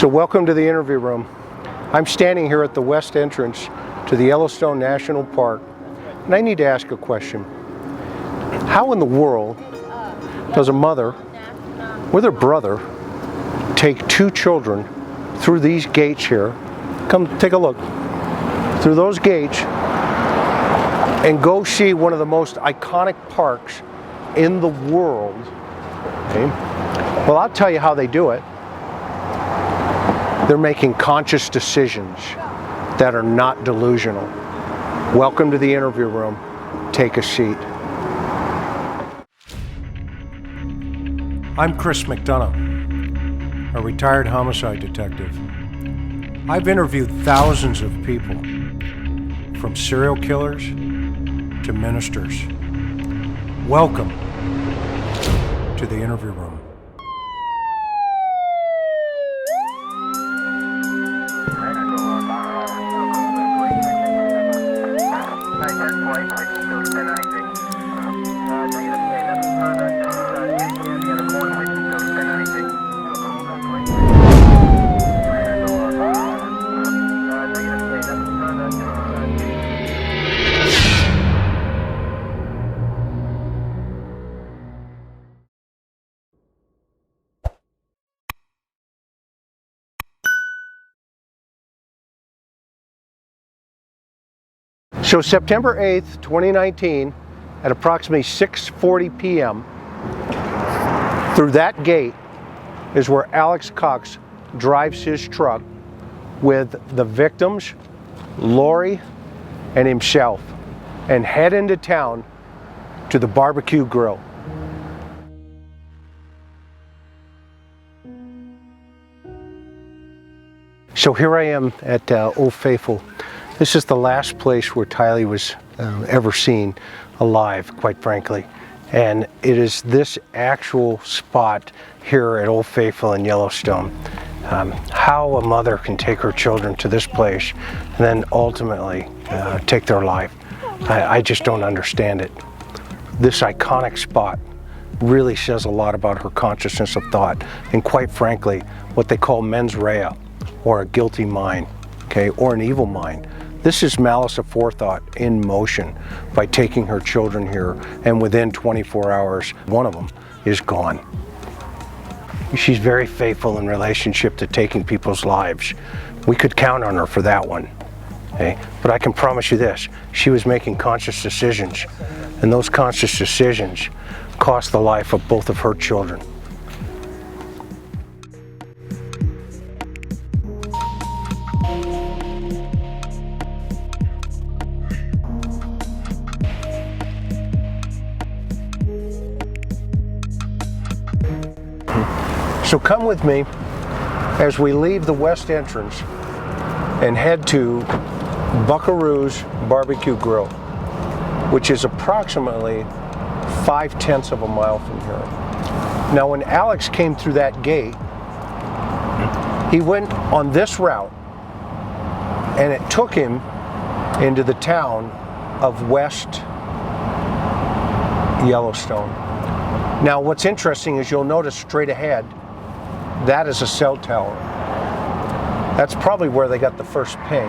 So welcome to the interview room. I'm standing here at the west entrance to the Yellowstone National Park, and I need to ask a question. How in the world does a mother with her brother take two children through these gates here, come take a look, through those gates, and go see one of the most iconic parks in the world? Okay. Well, I'll tell you how they do it. They're making conscious decisions that are not delusional. Welcome to the interview room. Take a seat. I'm CHRIS MCDONOUGH, a retired homicide detective. I've interviewed thousands of people, from serial killers to ministers. Welcome to the interview room. So September 8th, 2019, at approximately 6:40 p.m., through that gate is where Alex Cox drives his truck with the victims, Lori, and himself, and head into town to the barbecue grill. So here I am at Old Faithful. This is the last place where Tylee was ever seen alive, quite frankly. And it is this actual spot here at Old Faithful in Yellowstone. How a mother can take her children to this place and then ultimately take their life. I just don't understand it. This iconic spot really says a lot about her consciousness of thought, and quite frankly, what they call mens rea, or a guilty mind, okay, or an evil mind. This is Malice aforethought in motion by taking her children here, and within 24 hours, one of them is gone. She's very faithful in relationship to taking people's lives. We could count on her for that one, okay? But I can promise you this, she was making conscious decisions, and those conscious decisions cost the life of both of her children. So come with me as we leave the west entrance and head to Buckaroo's Barbecue Grill, which is approximately 5/10 of a mile from here. Now when Alex came through that gate, he went on this route and it took him into the town of West Yellowstone. Now what's interesting is you'll notice straight ahead, that is a cell tower. That's probably where they got the first ping.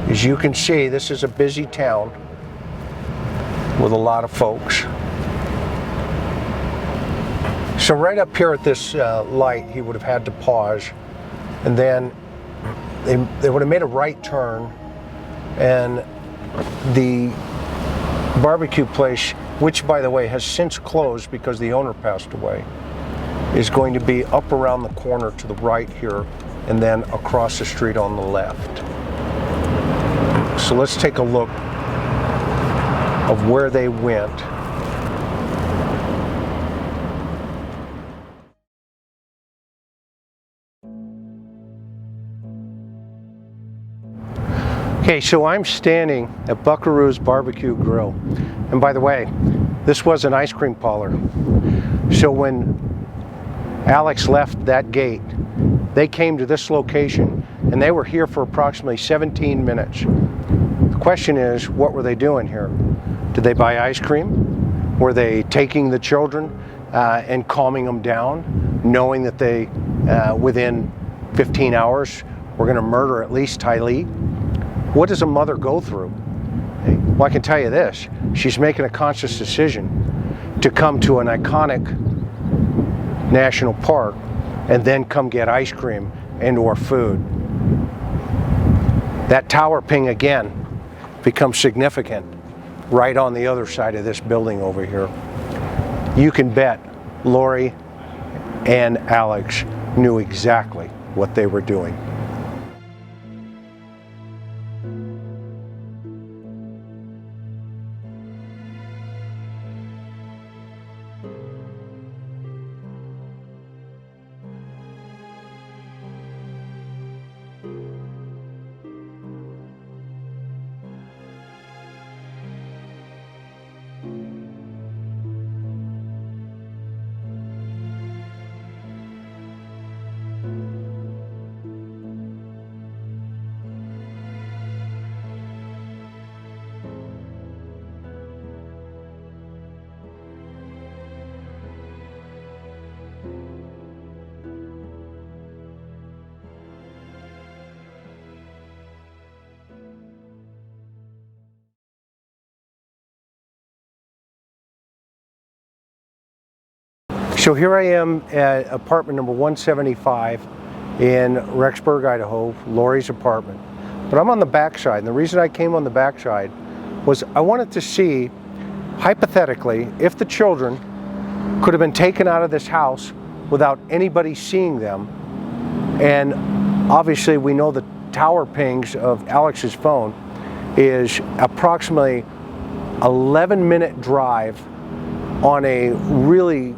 As you can see, this is a busy town with a lot of folks. So right up here at this light, he would have had to pause, and then they would have made a right turn, and the barbecue place, which by the way has since closed because the owner passed away, is going to be up around the corner to the right here, and then across the street on the left. So let's take a look of where they went. Okay, so I'm standing at Buckaroo's Barbecue Grill. And by the way, this was an ice cream parlor. So when Alex left that gate, they came to this location and they were here for approximately 17 minutes. The question is, what were they doing here? Did they buy ice cream? Were they taking the children and calming them down, knowing that they, within 15 hours, were going to murder at least Tylee? What does a mother go through? Well, I can tell you this. She's making a conscious decision to come to an iconic national park and then come get ice cream and or food. That tower ping again becomes significant right on the other side of this building over here. You can bet Lori and Alex knew exactly what they were doing. So here I am at apartment number 175 in Rexburg, Idaho, Lori's apartment. But I'm on the backside, and the reason I came on the backside was I wanted to see, hypothetically, if the children could have been taken out of this house without anybody seeing them. And obviously we know the tower pings of Alex's phone is approximately 11-minute drive on a really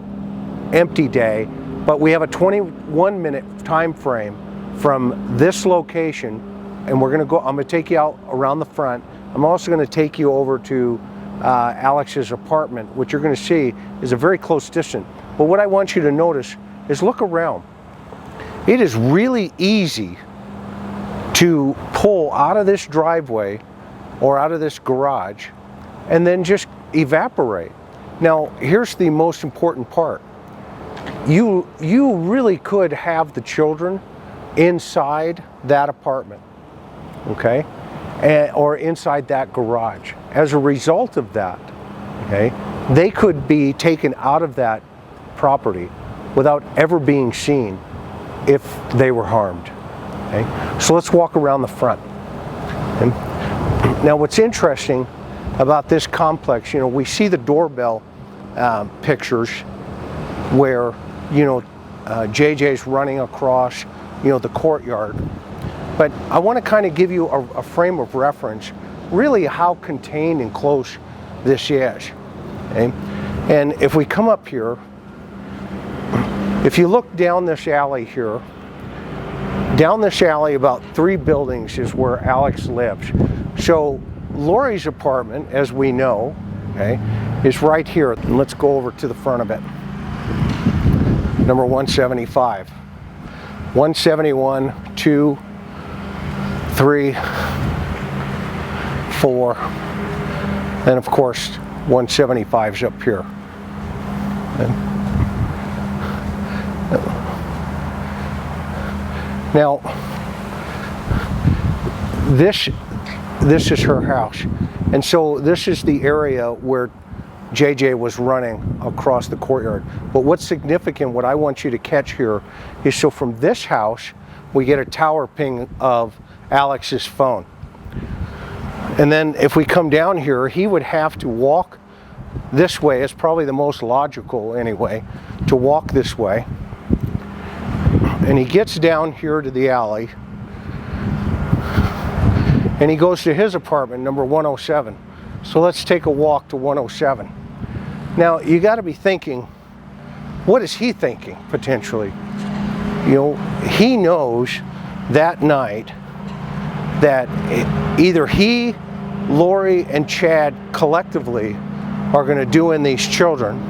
empty day, but we have a 21-minute time frame from this location, and we're going to go. I'm going to take you out around the front. I'm also going to take you over to Alex's apartment, which you're going to see is a very close distance. But what I want you to notice is look around. It is really easy to pull out of this driveway or out of this garage and then just evaporate. Now, here's the most important part. You really could have the children inside that apartment, okay, or inside that garage. As a result of that, okay, they could be taken out of that property without ever being seen if they were harmed. Okay, so let's walk around the front. Okay? Now, what's interesting about this complex, you know, we see the doorbell pictures where, you know, JJ's running across, you know, the courtyard. But I want to kind of give you a frame of reference, really how contained and close this is. Okay? And if we come up here, if you look down this alley here, down this alley about 3 buildings is where Alex lives. So Lori's apartment, as we know, okay, is right here. And let's go over to the front of it. Number 175. 171, 2, 3, 4, and of course 175 is up here. Okay. Now, this is her house, and so this is the area where JJ was running across the courtyard. But what's significant, what I want you to catch here, is so from this house, we get a tower ping of Alex's phone. And then if we come down here, he would have to walk this way. It's probably the most logical anyway, to walk this way. And he gets down here to the alley, and he goes to his apartment, number 107. So let's take a walk to 107. Now, you got to be thinking, what is he thinking, potentially? You know, he knows that night that either he, Lori, and Chad collectively are going to do in these children,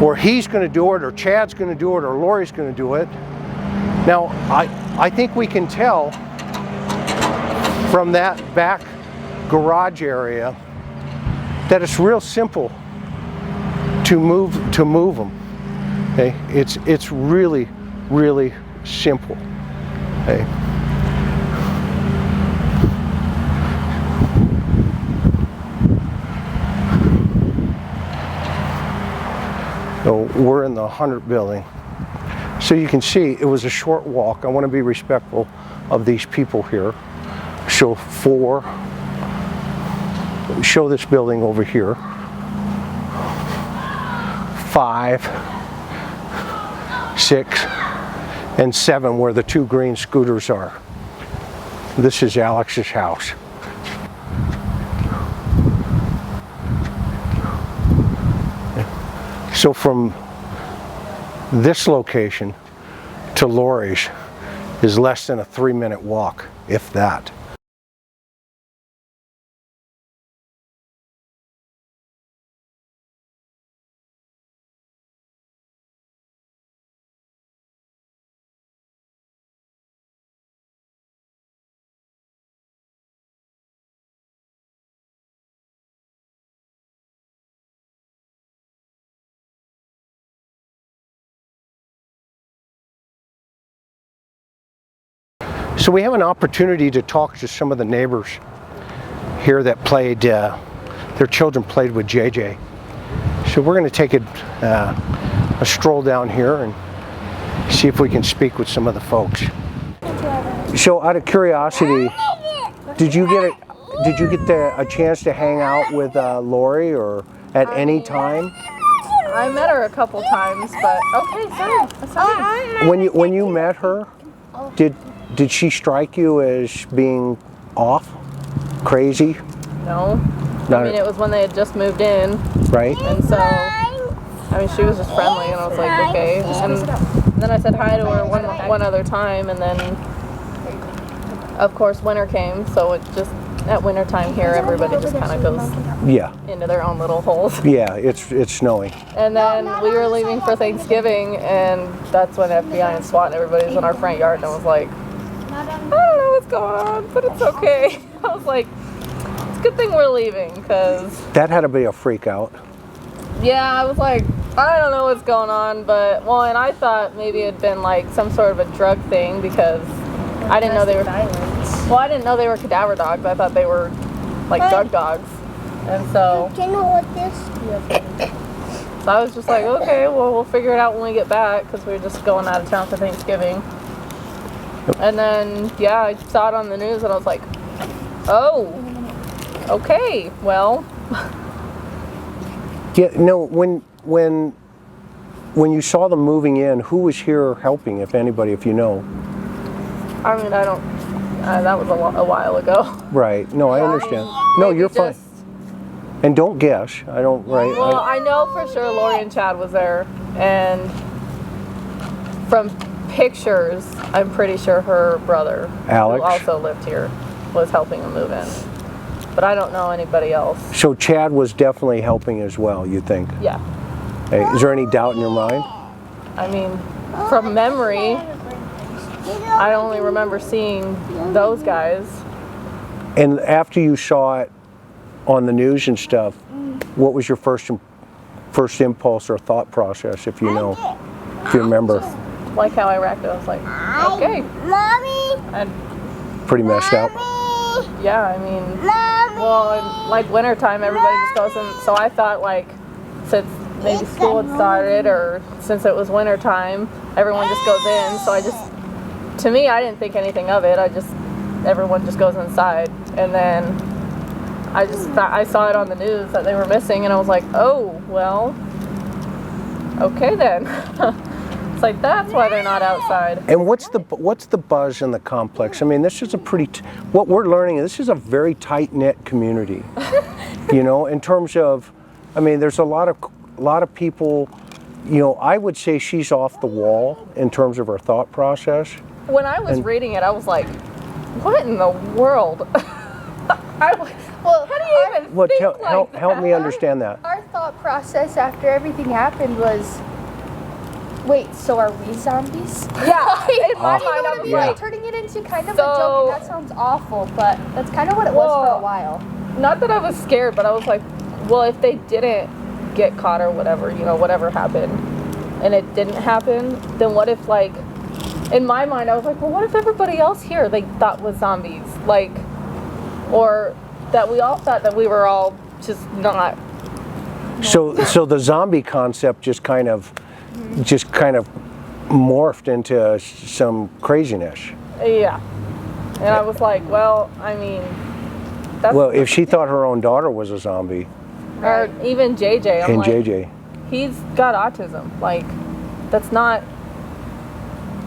or he's going to do it, or Chad's going to do it, or Lori's going to do it. Now, I think we can tell from that back garage area that it's real simple to move them. Okay, it's really simple. Okay. So we're in the 100 building. So you can see it was a short walk. I want to be respectful of these people here. So show this building over here. 5, 6, and 7 where the 2 green scooters are. This is Alex's house. So from this location to Lori's is less than a 3-minute walk, if that. So we have an opportunity to talk to some of the neighbors here that played, their children played with JJ. So we're going to take a stroll down here and see if we can speak with some of the folks. So out of curiosity, did you get a chance to hang out with Lori or at any time? I met her a couple times, but okay, sorry. When you met her, did she strike you as being off, crazy? No. I mean, it was when they had just moved in. Right. And so, I mean, she was just friendly, and I was like, okay. And then I said hi to her one other time, and then, of course, winter came, so it just, at winter time here, everybody just kind of goes into their own little holes. Yeah, it's snowing. And then we were leaving for Thanksgiving, and that's when FBI and SWAT and everybody was in our front yard, and I was like, I don't know what's going on, but it's okay. I was like, it's a good thing we're leaving, because... That had to be a freak out. Yeah, I was like, I don't know what's going on, but, well, and I thought maybe it'd been like some sort of a drug thing, because I didn't know they were... Well, I didn't know they were cadaver dogs. I thought they were like drug dogs. And so... Can you hold this? So I was just like, okay, well, we'll figure it out when we get back, because we were just going out of town for Thanksgiving. And then, yeah, I saw it on the news, and I was like, oh, okay, well. Yeah, no, when you saw them moving in, who was here helping, if anybody, if you know? I mean, I don't, that was a while ago. Right, no, I understand. No, you're fine. And don't guess, I don't, right? Well, I know for sure Lori and Chad was there, and from pictures, I'm pretty sure her brother, Alex, who also lived here, was helping him move in. But I don't know anybody else. So Chad was definitely helping as well, you think? Yeah. Hey, is there any doubt in your mind? I mean, from memory, I only remember seeing those guys. And after you saw it on the news and stuff, what was your first impulse or thought process, if you know, if you remember? Just like how I reacted, I was like, okay. Mommy! Pretty messed up. Yeah, I mean, well, like wintertime, everybody just goes in, so I thought like, since maybe school had started, or since it was wintertime, everyone just goes in, so I just, to me, I didn't think anything of it, everyone just goes inside, and then I saw it on the news that they were missing, and I was like, oh, well, okay then. It's like, that's why they're not outside. And what's the buzz in the complex? I mean, this is a what we're learning, this is a very tight-knit community. You know, in terms of, I mean, there's a lot of people, you know, I would say she's off the wall in terms of her thought process. When I was reading it, I was like, what in the world? Well, how do you even think like that? Help me understand that. Our thought process after everything happened was, wait, so are we zombies? Yeah, in my mind, I was like, turning it into kind of a joke, and that sounds awful, but that's kind of what it was for a while. Not that I was scared, but I was like, well, if they didn't get caught or whatever, you know, whatever happened, and it didn't happen, then what if, like, in my mind, I was like, well, what if everybody else here they thought was zombies? Like, or that we all thought that we were all just not. So the zombie concept just kind of morphed into some craziness. Yeah. And I was like, well, I mean, that's... Well, if she thought her own daughter was a zombie. Or even JJ. I'm And like, JJ. He's got autism. Like, that's not...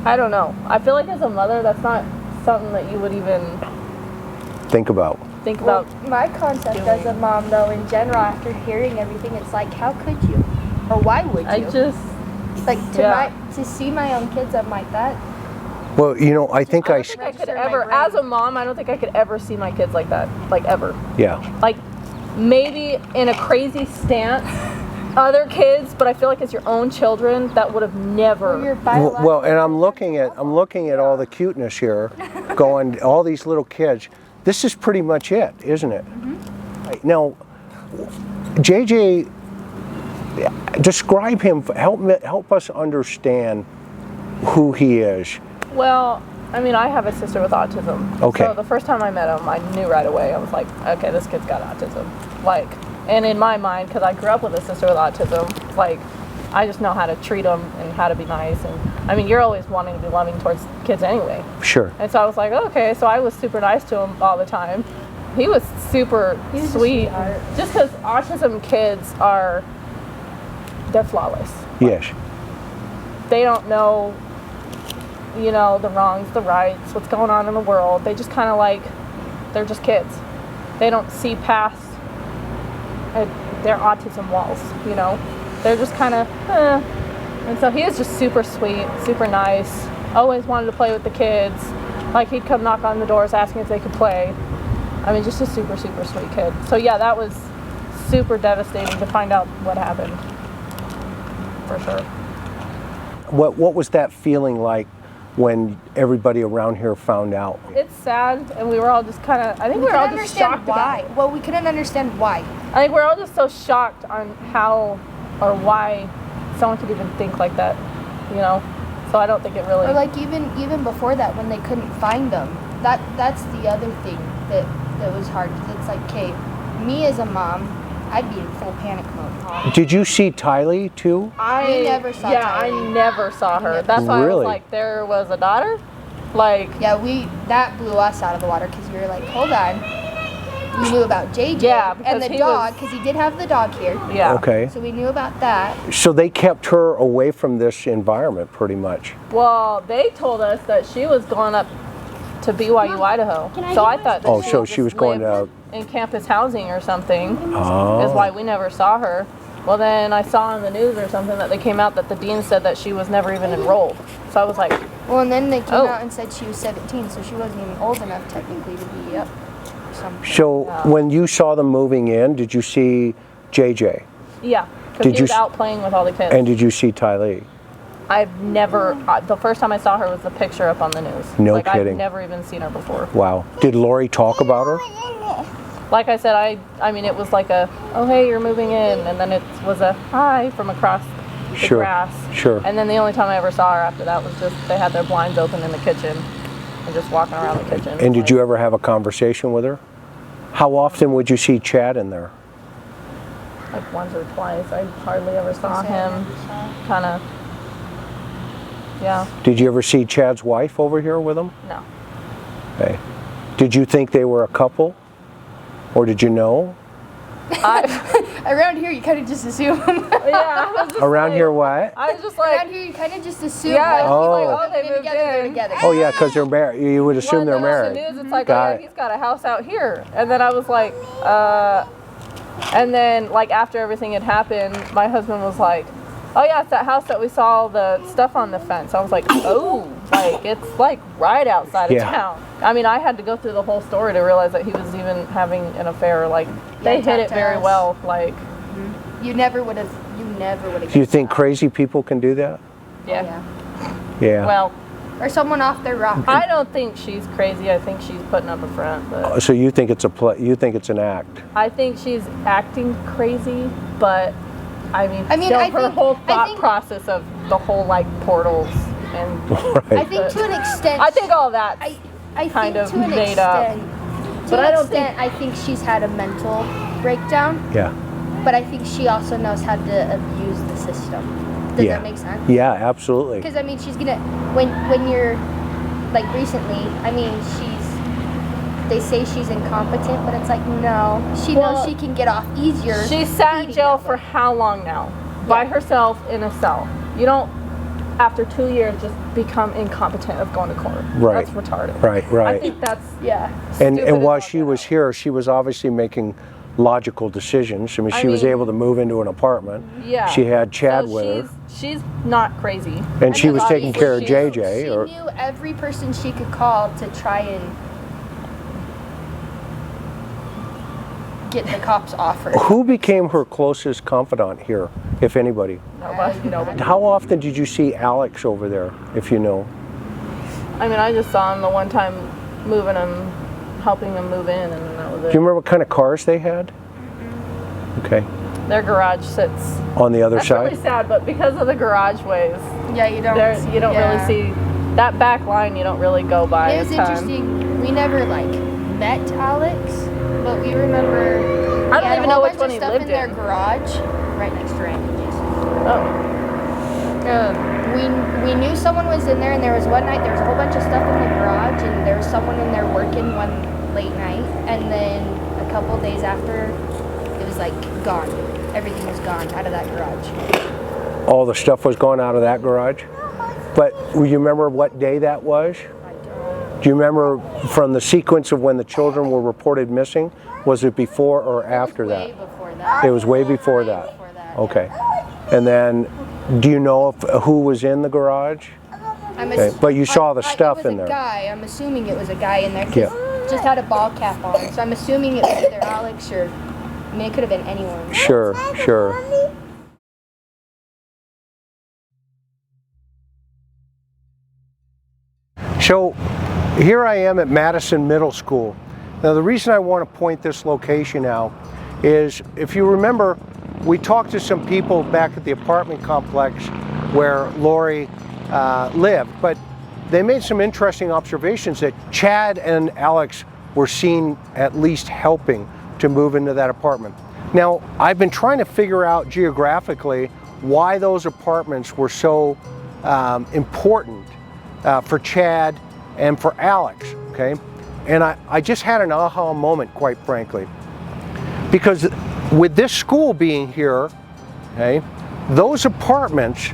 I don't know. I feel like as a mother, that's not something that you would even... Think about. Well, my concept as a mom, though, in general, after hearing everything, it's like, how could you? Or why would you? I just... Like, to see my own kids, I'm like that. Well, you know, I think I could ever, as a mom, I don't think I could ever see my kids like that. Like, ever. Yeah. Like, maybe in a crazy stance, other kids, but I feel like as your own children, that would have never. Well, and I'm looking at all the cuteness here, going, all these little kids. This is pretty much it, isn't it? Mm-hmm. Now, JJ, describe him. Help us understand who he is. Well, I mean, I have a sister with autism. Okay. So the first time I met him, I knew right away. I was like, okay, this kid's got autism. Like, and in my mind, because I grew up with a sister with autism, like, I just know how to treat them and how to be nice. And I mean, you're always wanting to be loving towards kids anyway. Sure. And so I was like, okay, so I was super nice to him all the time. He was super sweet. Just because autism kids they're flawless. Yes. They don't know, you know, the wrongs, the rights, what's going on in the world. They just kind of like, they're just kids. They don't see past their autism walls, you know. They're just kind of, And so he was just super sweet, super nice, always wanted to play with the kids. Like, he'd come knock on the doors asking if they could play. I mean, just a super, super sweet kid. So yeah, that was super devastating to find out what happened, for sure. What was that feeling like when everybody around here found out? It's sad, and we were all just kind of, I think we were all just shocked why. about it. Well, we couldn't understand why. I think we're all just so shocked on how or why someone could even think like that, you know? So I don't think it really... Or like even before that, when they couldn't find them, that's the other thing that was hard. It's like, okay, me as a mom, I'd be in full panic mode. Did you see Tylee too? We never saw Yeah, Tylee. I never saw her. That's why Really? I was like, there was a daughter? Like... Yeah, that blew us out of the water because we were like, hold on. We knew about JJ and the dog, because he did have the dog here. Yeah. Okay. So we knew about that. So they kept her away from this environment pretty much. Well, they told us that she was going up to BYU, Idaho. So I thought that so she was going to... in campus housing or something. Oh. Is why we never saw her. Well, then I saw on the news or something that they came out that the dean said that she was never even enrolled. So I was like... Well, and then they came out and said she was 17, so she wasn't even old enough technically to be up. So when you saw them moving in, did you see JJ? Yeah, because he was out playing with all the kids. And did you see Tylee? I've never, the first time I saw her was the picture up on the news. No kidding. I've never even seen her before. Wow. Did Lori talk about her? Like I said, I mean, it was like a, oh, hey, you're moving in. And then it was a hi from across the grass. Sure. And then the only time I ever saw her after that was just, they had their blinds open in the kitchen and just walking around the kitchen. And did you ever have a conversation with her? How often would you see Chad in there? Like once or twice. I hardly ever saw him. Kind of, yeah. Did you ever see Chad's wife over here with him? No. Okay. Did you think they were a couple? Or did you know? Around here, you kind of just assume. Yeah. Around here, what? I was just like. Around here, you kind of just assume. Yeah. Like, they moved they're in. together. Oh yeah, because they're married. You would assume they're married. The news, it's like, oh, yeah, he's got a house out here. And then I was like, and then like after everything had happened, my husband was like, oh yeah, it's that house that we saw the stuff on the fence. I was like, oh, like it's like right outside of town. I mean, I had to go through the whole story to realize that he was even having an affair. Like they hid it very well. Like you never would have. Do you think crazy people can do that? Yeah. Yeah. Well, or someone off their rocker. I don't think she's crazy. I think she's putting up a front. But So you think it's you think it's an act? I think she's acting crazy, but I mean I her think- whole I thought think- process of the whole like portals and I think to an extent. I think all that. I kind think of to an made up. extent. To But an I don't extent, I think she's had a mental breakdown. Yeah. But I think she also knows how to abuse the system. Does Yeah. that make sense? Yeah, absolutely. Because I mean, she's gonna when you're like recently. I mean, they say she's incompetent, but it's like no, she knows Well, she can get off easier. She sat in feeding jail that for way. how long now? By herself in a cell. You don't, after 2 years, just become incompetent of going to court. Right. That's retarded. Right, right. I think that's Yeah. And stupid while as she all was get here, she was obviously making logical decisions. I mean, she was mean- able to move into an apartment. out. Yeah. She had Chad So with her, she's not crazy. and she mean, was taking care of obviously JJ. She Or knew every person she could call to try and get the cops off her. who became her closest confidant here, if anybody? Nobody. How often did you see Alex over there, if you know? I mean, I just saw him the one time moving him, helping him move in, and then that was Do you it. remember what kind of cars they had? Okay, Their garage sits. on the other That's side? really sad, but because of the garage ways, Yeah, you don't. you don't really see that back line. You don't really go by. It was a ton. interesting. We never like met Alex, but we remember. I he don't had even a know whole which bunch one of he stuff lived in their in. garage, right next to Randy. Oh. We knew someone was in there, and there was one night there was a whole bunch of stuff in the garage, and there was someone in there working one late night, and then a couple days after, it was like gone. Everything was gone out of that garage. All the stuff was gone out of that garage? But you remember what day that was? I don't. Do you remember from the sequence of when the children were reported missing? Was it before or after Way that? before that. It was way before that. Before that. Okay. And then, do you know if, who was in the garage? Okay, but you saw the stuff in there. It was a guy. I'm assuming it was a guy in there. 'Cause Yeah. Just had a ball cap on, so I'm assuming it was either Alex or. I mean, it could have been anyone. Sure, sure. So here I am at Madison Middle School. Now the reason I want to point this location out is, if you remember, we talked to some people back at the apartment complex where Lori lived, but they made some interesting observations that Chad and Alex were seen at least helping to move into that apartment. Now, I've been trying to figure out geographically why those apartments were so important for Chad and for Alex, okay? And I just had an aha moment, quite frankly. Because with this school being here, okay, those apartments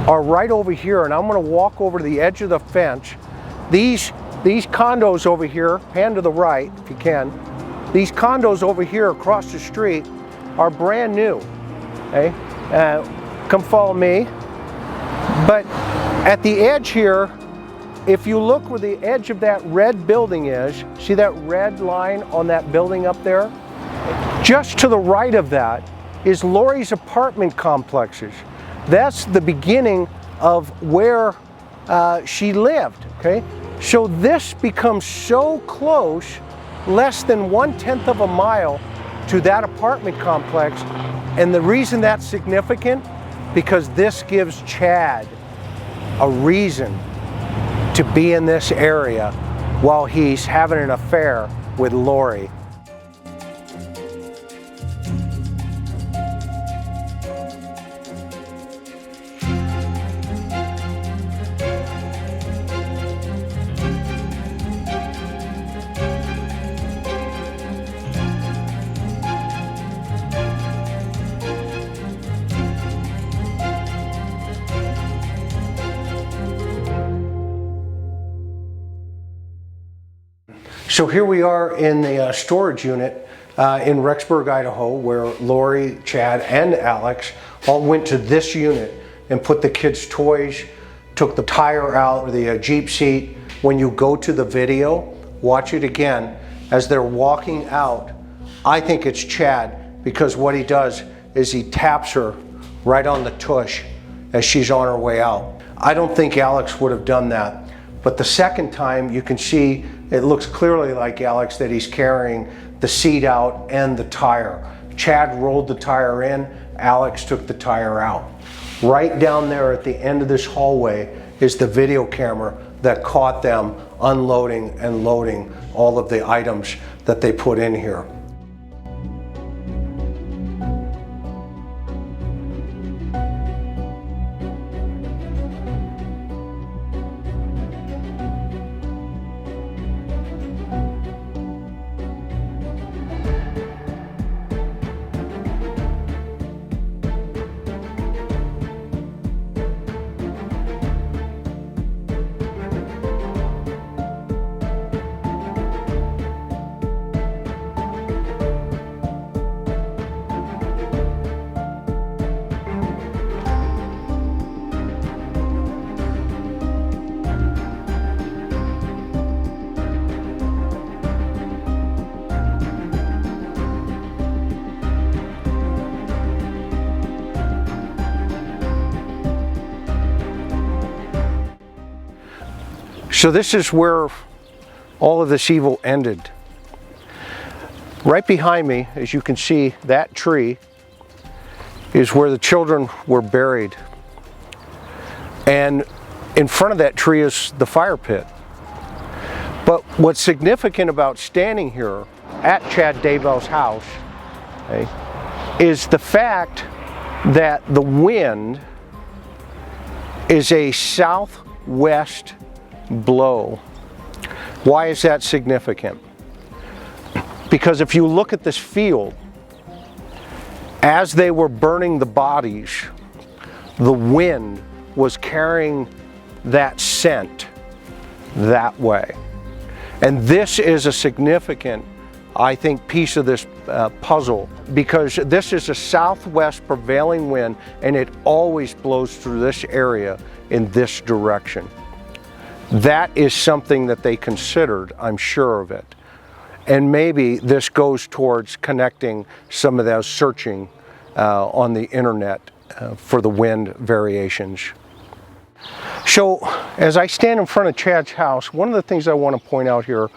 are right over here, and I'm gonna walk over to the edge of the fence. These condos over here, pan to the right if you can, these condos over here across the street are brand new, okay? Come follow me. But at the edge here, if you look where the edge of that red building is, see that red line on that building up there? Just to the right of that is Lori's apartment complexes. That's the beginning of where she lived, okay? So this becomes so close, less than 1/10 of a mile to that apartment complex. And the reason that's significant, because this gives Chad a reason to be in this area while he's having an affair with Lori. So here we are in the storage unit in Rexburg, Idaho, where Lori, Chad, and Alex all went to this unit and put the kids' toys, took the tire out of the Jeep seat. When you go to the video, watch it again. As they're walking out, I think it's Chad, because what he does is he taps her right on the tush as she's on her way out. I don't think Alex would have done that. But the second time, you can see it looks clearly like Alex that he's carrying the seat out and the tire. Chad rolled the tire in, Alex took the tire out. Right down there at the end of this hallway is the video camera that caught them unloading and loading all of the items that they put in here. So this is where all of this evil ended. Right behind me, as you can see, that tree is where the children were buried. And in front of that tree is the fire pit. But what's significant about standing here at CHAD Daybell's house, okay, is the fact that the wind is a southwest blow. Why is that significant? Because if you look at this field, as they were burning the bodies, the wind was carrying that scent that way. And this is a significant, I think, piece of this puzzle, because this is a southwest prevailing wind and it always blows through this area in this direction. That is something that they considered, I'm sure of it. And maybe this goes towards connecting some of those searching on the internet for the wind variations. So as I stand in front of Chad's house, one of the things I want to point out here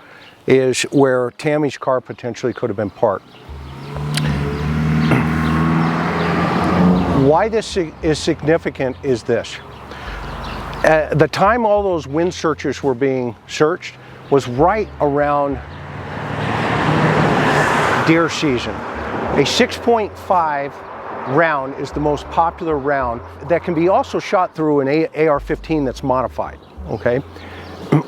is where Tammy's car potentially could have been parked. Why this is significant is this. At the time all those wind searches were being searched was right around deer season. A 6.5 round is the most popular round that can be also shot through an AR-15 that's modified, okay?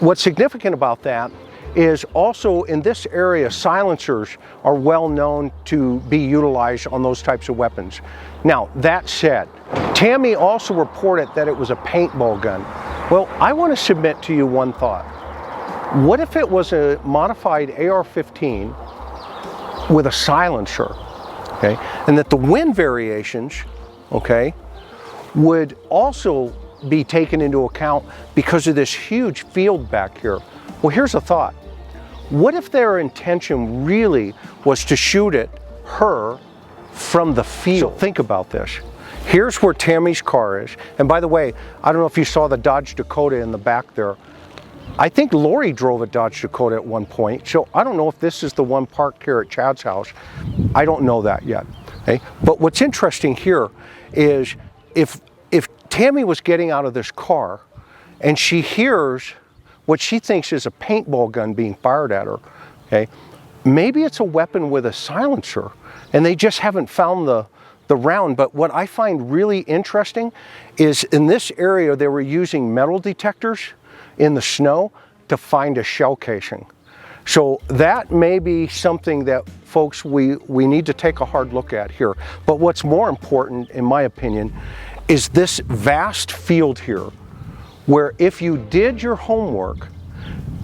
What's significant about that is also in this area, silencers are well known to be utilized on those types of weapons. Now, that said, Tammy also reported that it was a paintball gun. Well, I want to submit to you one thought. What if it was a modified AR-15 with a silencer, okay? And that the wind variations, okay, would also be taken into account because of this huge field back here. Well, here's a thought. What if their intention really was to shoot at her from the field? So think about this. Here's where Tammy's car is. And by the way, I don't know if you saw the Dodge Dakota in the back there. I think Lori drove a Dodge Dakota at one point. So I don't know if this is the one parked here at Chad's house. I don't know that yet. Okay? But what's interesting here is if Tammy was getting out of this car and she hears what she thinks is a paintball gun being fired at her, okay? Maybe it's a weapon with a silencer and they just haven't found the round. But what I find really interesting is in this area, they were using metal detectors in the snow to find a shell casing. So that may be something that folks, we need to take a hard look at here. But what's more important, in my opinion, is this vast field here, where if you did your homework,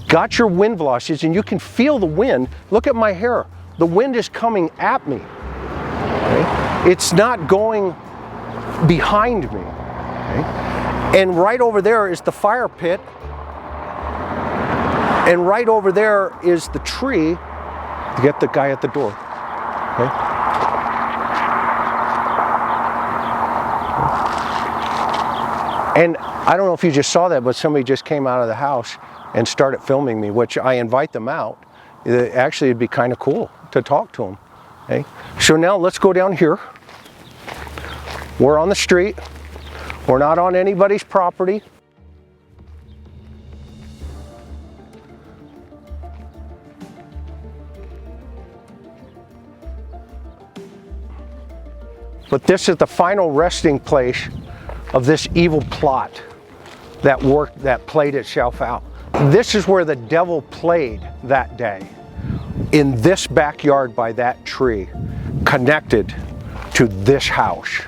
got your wind velocities, and you can feel the wind. Look at my hair. The wind is coming at me. Okay? It's not going behind me. Okay? And right over there is the fire pit. And right over there is the tree to get the guy at the door. Okay? And I don't know if you just saw that, but somebody just came out of the house and started filming me, which I invite them out. Actually, it'd be kind of cool to talk to them. Okay? So now let's go down here. We're on the street. We're not on anybody's property. But this is the final resting place of this evil plot that played itself out. This is where the devil played that day, in this backyard by that tree, connected to this house.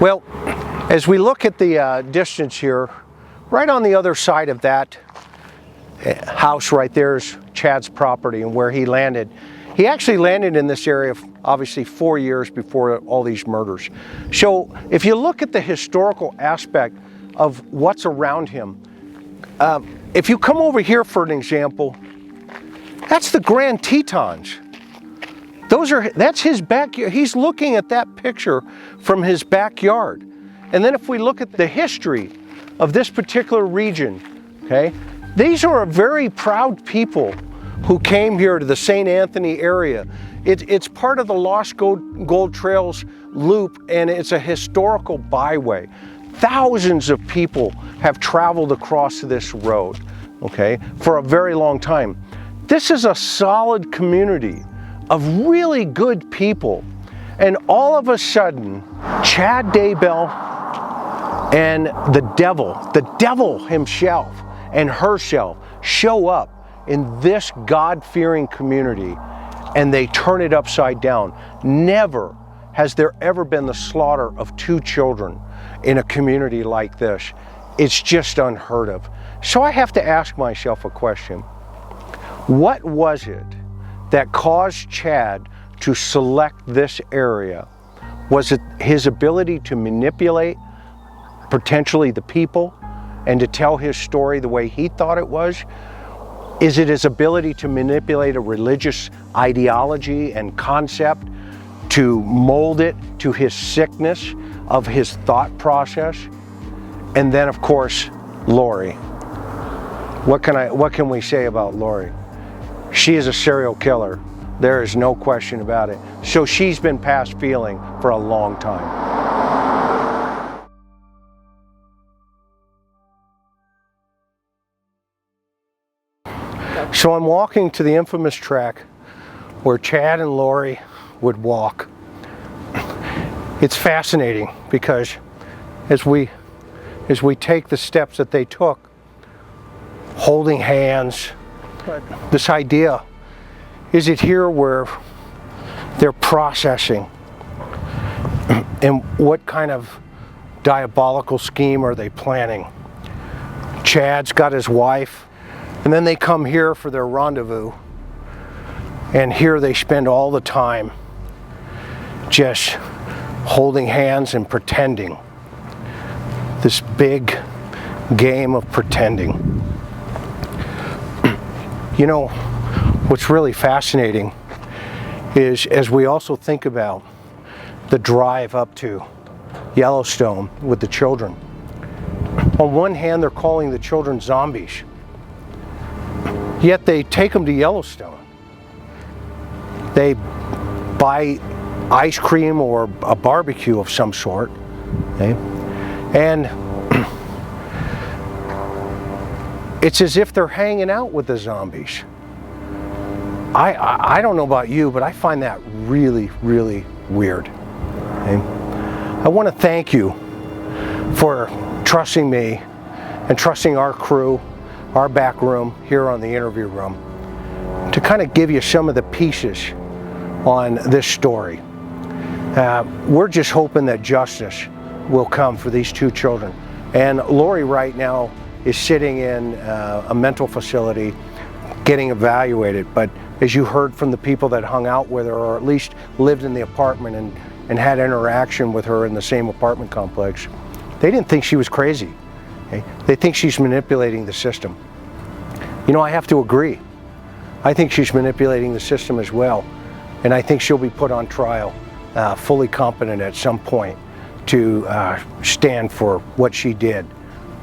Well, as we look at the distance here, right on the other side of that house right there is Chad's property and where he landed. He actually landed in this area obviously 4 years before all these murders. So if you look at the historical aspect of what's around him, if you come over here for an example, that's the Grand Tetons. That's his backyard. He's looking at that picture from his backyard. And then if we look at the history of this particular region, okay, these are a very proud people who came here to the St. Anthony area. It's part of the Lost Gold Trails loop, and it's a historical byway. Thousands of people have traveled across this road, okay, for a very long time. This is a solid community of really good people. And all of a sudden, CHAD Daybell and the devil himself and herself show up in this God-fearing community, and they turn it upside down. Never has there ever been the slaughter of 2 children in a community like this. It's just unheard of. So I have to ask myself a question. What was it that caused Chad to select this area? Was it his ability to manipulate potentially the people and to tell his story the way he thought it was? Is it his ability to manipulate a religious ideology and concept to mold it to his sickness of his thought process? And then of course, Lori. What can we say about Lori? She is a serial killer. There is no question about it. So she's been past feeling for a long time. So I'm walking to the infamous track where Chad and Lori would walk. It's fascinating because as we take the steps that they took, holding hands, this idea, is it here where they're processing? And what kind of diabolical scheme are they planning? Chad's got his wife, and then they come here for their rendezvous, and here they spend all the time just holding hands and pretending this big game of pretending. You know, what's really fascinating is as we also think about the drive up to Yellowstone with the children. On one hand, they're calling the children zombies, yet they take them to Yellowstone. They buy ice cream or a barbecue of some sort, okay? And it's as if they're hanging out with the zombies. I don't know about you, but I find that really, really weird. Okay? I want to thank you for trusting me and trusting our crew, our back room here on the interview room, to kind of give you some of the pieces on this story. We're just hoping that justice will come for these two children. And Lori right now is sitting in a mental facility getting evaluated, but as you heard from the people that hung out with her, or at least lived in the apartment and had interaction with her in the same apartment complex, they didn't think she was crazy. Okay? They think she's manipulating the system. You know, I have to agree. I think she's manipulating the system as well, and I think she'll be put on trial, fully competent at some point to stand for what she did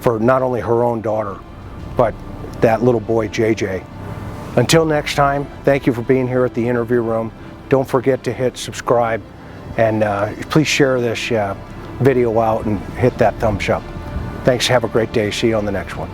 for not only her own daughter, but that little boy, JJ. Until next time, thank you for being here at the interview room. Don't forget to hit subscribe, and please share this video out and hit that thumbs up. Thanks, have a great day. See you on the next one.